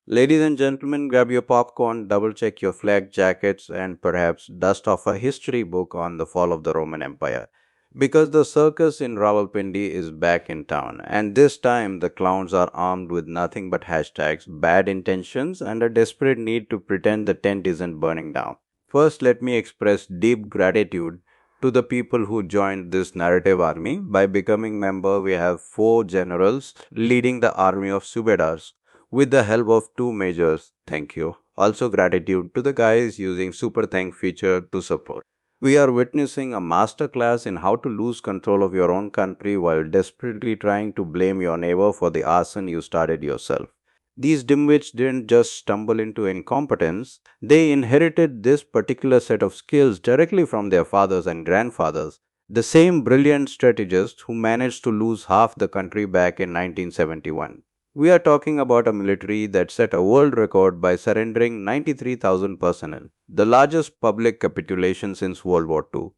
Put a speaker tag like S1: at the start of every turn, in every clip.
S1: Ladies and gentlemen, grab your popcorn, double check your flak jackets, and perhaps dust off a history book on the fall of the Roman Empire. Because the circus in Rawalpindi is back in town, and this time the clowns are armed with nothing but hashtags, bad intentions, and a desperate need to pretend the tent isn't burning down. First, let me express deep gratitude to the people who joined this narrative army. By becoming member, we have four generals leading the army of Subedars with the help of two majors. Thank you. Also gratitude to the guys using super thank feature to support. We are witnessing a masterclass in how to lose control of your own country while desperately trying to blame your neighbor for the arson you started yourself. These dimwits didn't just stumble into incompetence, they inherited this particular set of skills directly from their fathers and grandfathers. The same brilliant strategists who managed to lose half the country back in 1971. We are talking about a military that set a world record by surrendering 93,000 personnel, the largest public capitulation since World War II.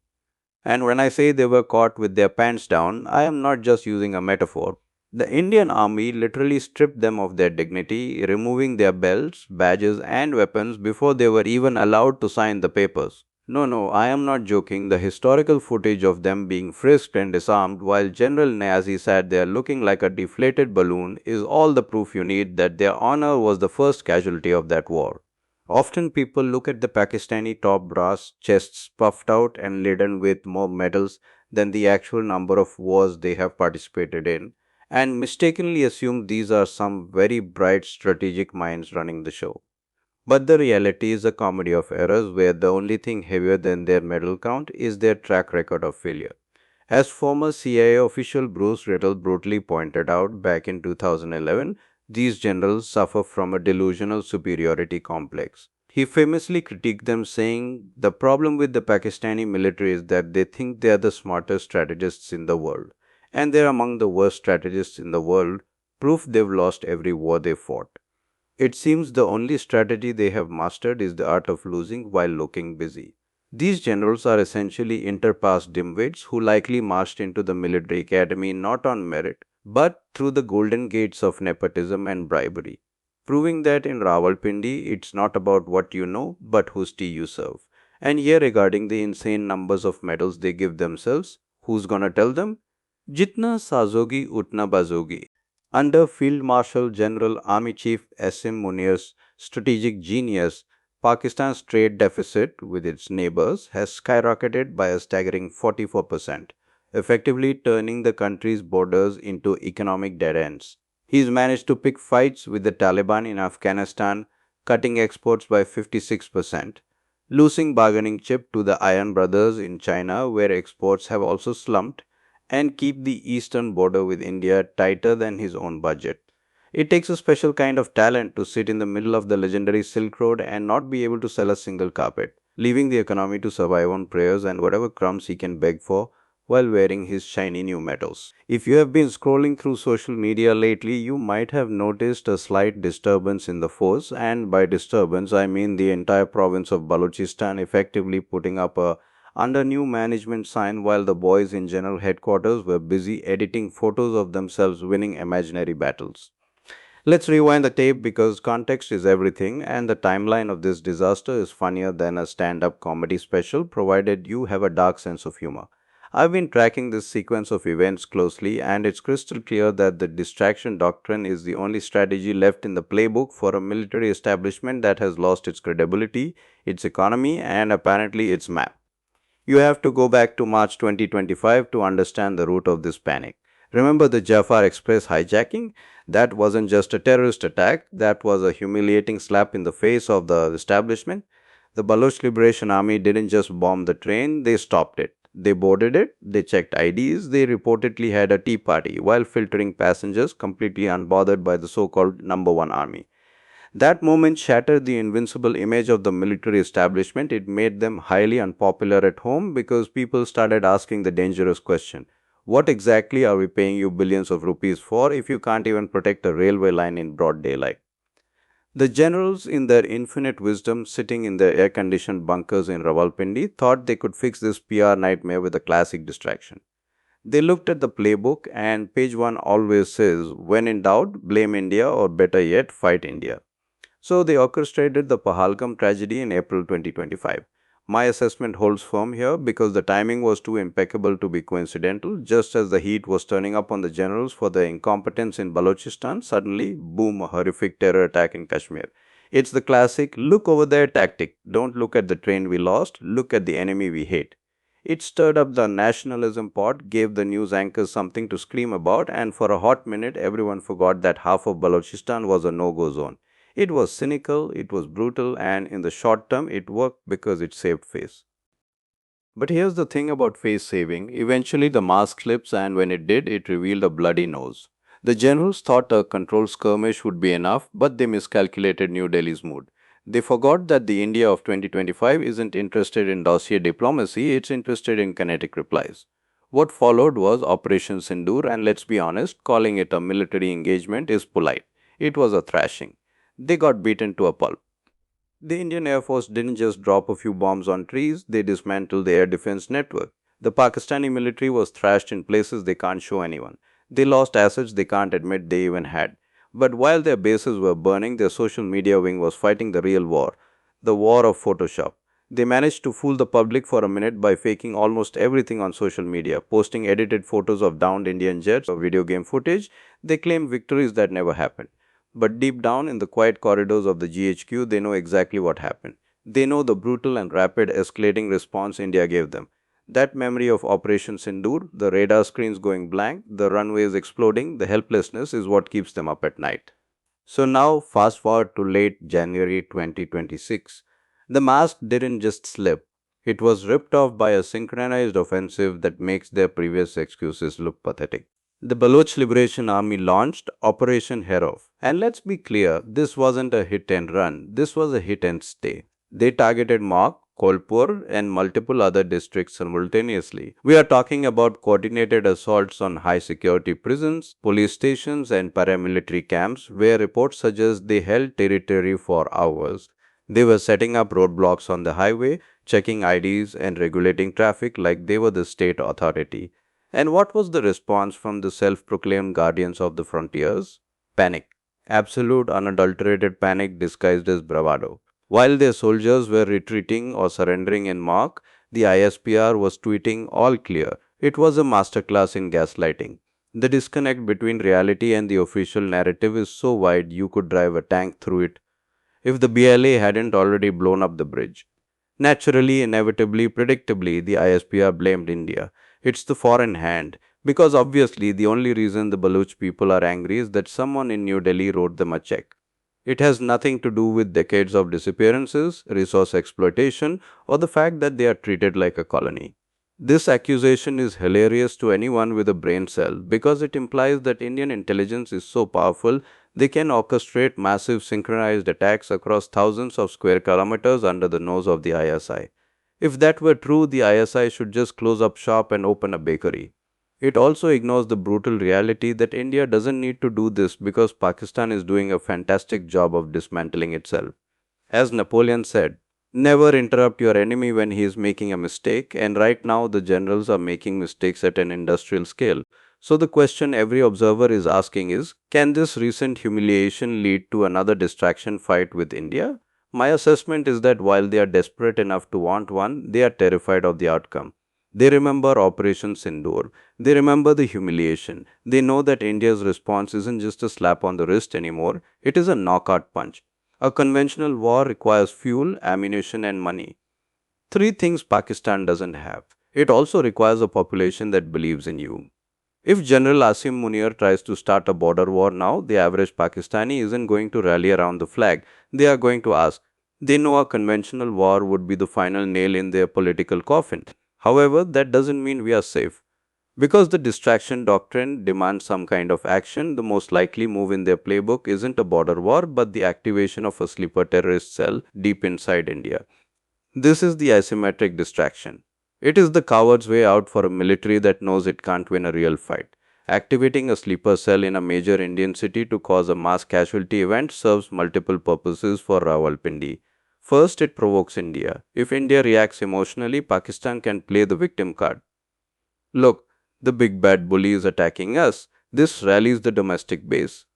S1: And when I say they were caught with their pants down, I am not just using a metaphor. The Indian army literally stripped them of their dignity, removing their belts, badges, and weapons before they were even allowed to sign the papers. No, I am not joking. The historical footage of them being frisked and disarmed while General Niazi sat there looking like a deflated balloon is all the proof you need that their honor was the first casualty of that war. Often people look at the Pakistani top brass chests puffed out and laden with more medals than the actual number of wars they have participated in and mistakenly assume these are some very bright strategic minds running the show. But the reality is a comedy of errors where the only thing heavier than their medal count is their track record of failure. As former CIA official Bruce Riddle brutally pointed out back in 2011, these generals suffer from a delusional superiority complex. He famously critiqued them, saying, "The problem with the Pakistani military is that they think they are the smartest strategists in the world, and they're among the worst strategists in the world, proof they've lost every war they fought. It seems the only strategy they have mastered is the art of losing while looking busy." These generals are essentially interpassed dimwits who likely marched into the military academy not on merit, but through the golden gates of nepotism and bribery. Proving that in Rawalpindi, it's not about what you know, but whose tea you serve. And here, regarding the insane numbers of medals they give themselves, who's gonna tell them? Jitna sazogi utna bazogi. Under Field Marshal General Army Chief S.M. Munir's strategic genius, Pakistan's trade deficit with its neighbors has skyrocketed by a staggering 44%, effectively turning the country's borders into economic dead ends. He's managed to pick fights with the Taliban in Afghanistan, cutting exports by 56%, losing bargaining chip to the Iron Brothers in China, where exports have also slumped, and keep the eastern border with India tighter than his own budget. It takes a special kind of talent to sit in the middle of the legendary Silk Road and not be able to sell a single carpet, leaving the economy to survive on prayers and whatever crumbs he can beg for while wearing his shiny new medals. If you have been scrolling through social media lately, you might have noticed a slight disturbance in the force, and by disturbance, I mean the entire province of Baluchistan effectively putting up a under new management sign while the boys in general headquarters were busy editing photos of themselves winning imaginary battles. Let's rewind the tape because context is everything, and the timeline of this disaster is funnier than a stand up comedy special, provided you have a dark sense of humor. I've been tracking this sequence of events closely, and it's crystal clear that the distraction doctrine is the only strategy left in the playbook for a military establishment that has lost its credibility, its economy, and apparently its map. You have to go back to March 2025 to understand the root of this panic. Remember the Jafar Express hijacking? That wasn't just a terrorist attack, that was a humiliating slap in the face of the establishment. The Baloch Liberation Army didn't just bomb the train, they stopped it. They boarded it, they checked IDs, they reportedly had a tea party while filtering passengers completely unbothered by the so called number one army. That moment shattered the invincible image of the military establishment. It made them highly unpopular at home because people started asking the dangerous question: what exactly are we paying you billions of rupees for if you can't even protect a railway line in broad daylight? The generals, in their infinite wisdom, sitting in their air conditioned bunkers in Rawalpindi, thought they could fix this PR nightmare with a classic distraction. They looked at the playbook, and page 1 always says, "When in doubt, blame India, or better yet, fight India." So they orchestrated the Pahalgam tragedy in April 2025. My assessment holds firm here because the timing was too impeccable to be coincidental. Just as the heat was turning up on the generals for their incompetence in Balochistan, suddenly, boom, a horrific terror attack in Kashmir. It's the classic look over there tactic. Don't look at the train we lost, look at the enemy we hate. It stirred up the nationalism pot, gave the news anchors something to scream about, and for a hot minute, everyone forgot that half of Balochistan was a no go zone. It was cynical, it was brutal, and in the short term, it worked because it saved face. But here's the thing about face saving eventually, the mask slips, and when it did, it revealed a bloody nose. The generals thought a controlled skirmish would be enough, but they miscalculated New Delhi's mood. They forgot that the India of 2025 isn't interested in dossier diplomacy, it's interested in kinetic replies. What followed was Operation Sindoor, and let's be honest, calling it a military engagement is polite. It was a thrashing. They got beaten to a pulp. The Indian Air Force didn't just drop a few bombs on trees, they dismantled the air defense network. The Pakistani military was thrashed in places they can't show anyone. They lost assets they can't admit they even had. But while their bases were burning, their social media wing was fighting the real war, the war of Photoshop. They managed to fool the public for a minute by faking almost everything on social media, posting edited photos of downed Indian jets or video game footage. They claimed victories that never happened. But deep down in the quiet corridors of the GHQ, they know exactly what happened. They know the brutal and rapid escalating response India gave them. That memory of Operation Sindoor, the radar screens going blank, the runways exploding, the helplessness is what keeps them up at night. So now, fast forward to late January 2026. The mask didn't just slip, it was ripped off by a synchronized offensive that makes their previous excuses look pathetic. The Baloch Liberation Army launched Operation Herov. And let's be clear, this wasn't a hit and run, this was a hit and stay. They targeted Mok, Kolpur, and multiple other districts simultaneously. We are talking about coordinated assaults on high security prisons, police stations, and paramilitary camps where reports suggest they held territory for hours. They were setting up roadblocks on the highway, checking IDs, and regulating traffic like they were the state authority. And what was the response from the self proclaimed guardians of the frontiers? Panic. Absolute unadulterated panic disguised as bravado. While their soldiers were retreating or surrendering in Mark, the ISPR was tweeting all clear. It was a masterclass in gaslighting. The disconnect between reality and the official narrative is so wide you could drive a tank through it if the BLA hadn't already blown up the bridge. Naturally, inevitably, predictably, the ISPR blamed India. It's the foreign hand. Because obviously, the only reason the Baluch people are angry is that someone in New Delhi wrote them a check. It has nothing to do with decades of disappearances, resource exploitation, or the fact that they are treated like a colony. This accusation is hilarious to anyone with a brain cell because it implies that Indian intelligence is so powerful they can orchestrate massive synchronized attacks across thousands of square kilometers under the nose of the ISI. If that were true, the ISI should just close up shop and open a bakery. It also ignores the brutal reality that India doesn't need to do this because Pakistan is doing a fantastic job of dismantling itself. As Napoleon said, never interrupt your enemy when he is making a mistake, and right now the generals are making mistakes at an industrial scale. So the question every observer is asking is, can this recent humiliation lead to another distraction fight with India? My assessment is that while they are desperate enough to want one, they are terrified of the outcome. They remember Operation Sindoor. They remember the humiliation. They know that India's response isn't just a slap on the wrist anymore, it is a knockout punch. A conventional war requires fuel, ammunition, and money. Three things Pakistan doesn't have. It also requires a population that believes in you. If General Asim Munir tries to start a border war now, the average Pakistani isn't going to rally around the flag. They are going to ask. They know a conventional war would be the final nail in their political coffin. However, that doesn't mean we are safe. Because the distraction doctrine demands some kind of action, the most likely move in their playbook isn't a border war but the activation of a sleeper terrorist cell deep inside India. This is the asymmetric distraction. It is the coward's way out for a military that knows it can't win a real fight. Activating a sleeper cell in a major Indian city to cause a mass casualty event serves multiple purposes for Rawalpindi. First, it provokes India. If India reacts emotionally, Pakistan can play the victim card. Look, the big bad bully is attacking us. This rallies the domestic base.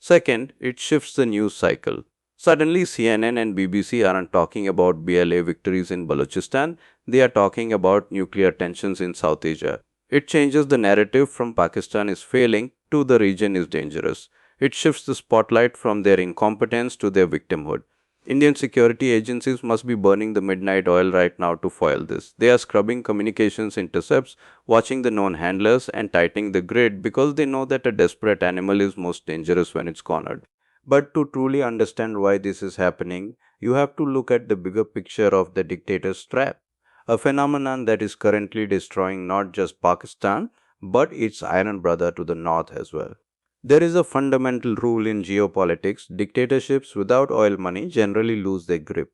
S1: Second, it shifts the news cycle. Suddenly, CNN and BBC aren't talking about BLA victories in Baluchistan, they are talking about nuclear tensions in South Asia. It changes the narrative from Pakistan is failing to the region is dangerous. It shifts the spotlight from their incompetence to their victimhood. Indian security agencies must be burning the midnight oil right now to foil this. They are scrubbing communications intercepts, watching the known handlers, and tightening the grid because they know that a desperate animal is most dangerous when it's cornered. But to truly understand why this is happening, you have to look at the bigger picture of the dictator's trap, a phenomenon that is currently destroying not just Pakistan but its iron brother to the north as well. There is a fundamental rule in geopolitics: dictatorships without oil money generally lose their grip.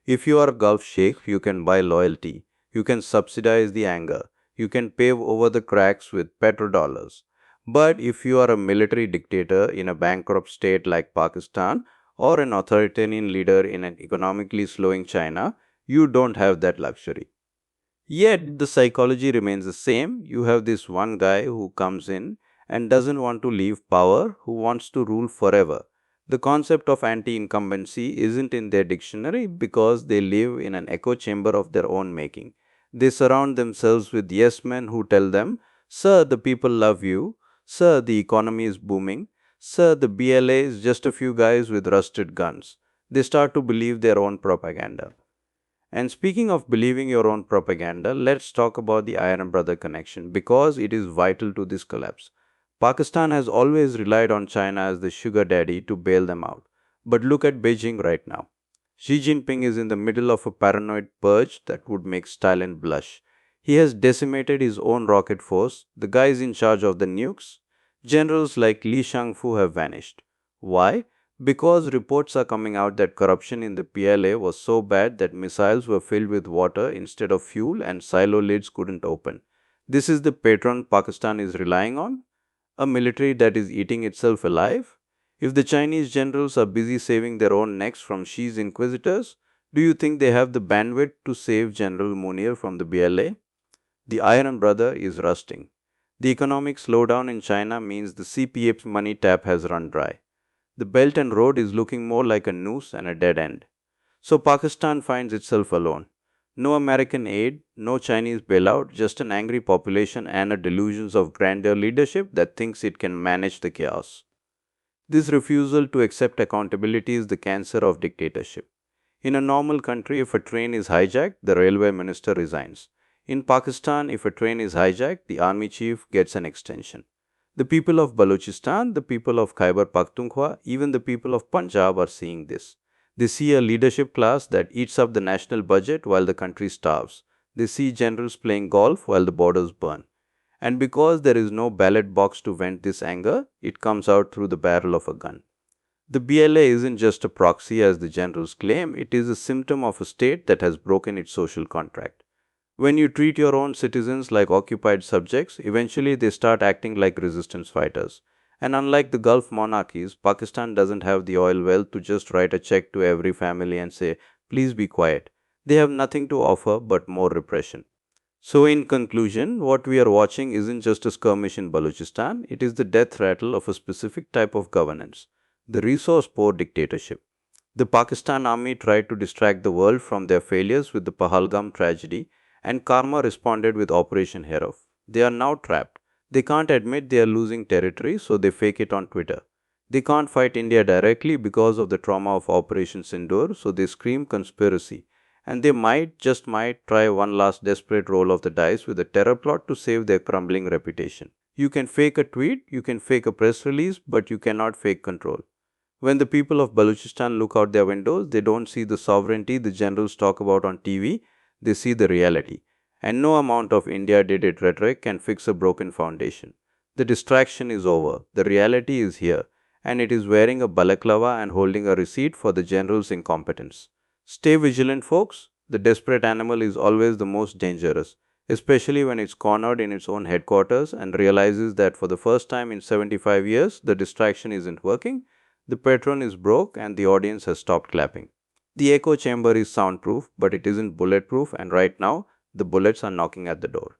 S1: If you are a Gulf sheikh, you can buy loyalty, you can subsidize the anger, you can pave over the cracks with petrodollars. But if you are a military dictator in a bankrupt state like Pakistan or an authoritarian leader in an economically slowing China, you don't have that luxury. Yet the psychology remains the same. You have this one guy who comes in and doesn't want to leave power, who wants to rule forever. The concept of anti incumbency isn't in their dictionary because they live in an echo chamber of their own making. They surround themselves with yes men who tell them, "Sir, the people love you. Sir, the economy is booming. Sir, the BLA is just a few guys with rusted guns." They start to believe their own propaganda. And speaking of believing your own propaganda, let's talk about the Iron Brother connection because it is vital to this collapse. Pakistan has always relied on China as the sugar daddy to bail them out. But look at Beijing right now. Xi Jinping is in the middle of a paranoid purge that would make Stalin blush. He has decimated his own rocket force, the guys in charge of the nukes. Generals like Li Shangfu have vanished. Why? Because reports are coming out that corruption in the PLA was so bad that missiles were filled with water instead of fuel and silo lids couldn't open. This is the patron Pakistan is relying on? A military that is eating itself alive? If the Chinese generals are busy saving their own necks from Xi's inquisitors, do you think they have the bandwidth to save General Munir from the BLA? The iron brother is rusting. The economic slowdown in China means the CPA's money tap has run dry. The Belt and Road is looking more like a noose and a dead end. So Pakistan finds itself alone. No American aid, no Chinese bailout, just an angry population and a delusions of grandeur leadership that thinks it can manage the chaos. This refusal to accept accountability is the cancer of dictatorship. In a normal country, if a train is hijacked, the railway minister resigns. In Pakistan, if a train is hijacked, the army chief gets an extension. The people of Baluchistan, the people of Khyber Pakhtunkhwa, even the people of Punjab are seeing this. They see a leadership class that eats up the national budget while the country starves. They see generals playing golf while the borders burn. And because there is no ballot box to vent this anger, it comes out through the barrel of a gun. The BLA isn't just a proxy as the generals claim, it is a symptom of a state that has broken its social contract. When you treat your own citizens like occupied subjects, eventually they start acting like resistance fighters. And unlike the Gulf monarchies, Pakistan doesn't have the oil wealth to just write a check to every family and say, "Please be quiet." They have nothing to offer but more repression. So, in conclusion, what we are watching isn't just a skirmish in Baluchistan, it is the death rattle of a specific type of governance, the resource poor dictatorship. The Pakistan army tried to distract the world from their failures with the Pahalgam tragedy, and karma responded with Operation Hero. They are now trapped. They can't admit they are losing territory, so they fake it on Twitter. They can't fight India directly because of the trauma of Operation Synindor, so they scream conspiracy. And they might, just might, try one last desperate roll of the dice with a terror plot to save their crumbling reputation. You can fake a tweet, you can fake a press release, but you cannot fake control. When the people of Baluchistan look out their windows, they don't see the sovereignty the generals talk about on TV, they see the reality. And no amount of India did it rhetoric can fix a broken foundation. The distraction is over, the reality is here, and it is wearing a balaclava and holding a receipt for the general's incompetence. Stay vigilant, folks. The desperate animal is always the most dangerous, especially when it's cornered in its own headquarters and realizes that for the first time in 75 years, the distraction isn't working, the patron is broke, and the audience has stopped clapping. The echo chamber is soundproof, but it isn't bulletproof, and right now, the bullets are knocking at the door.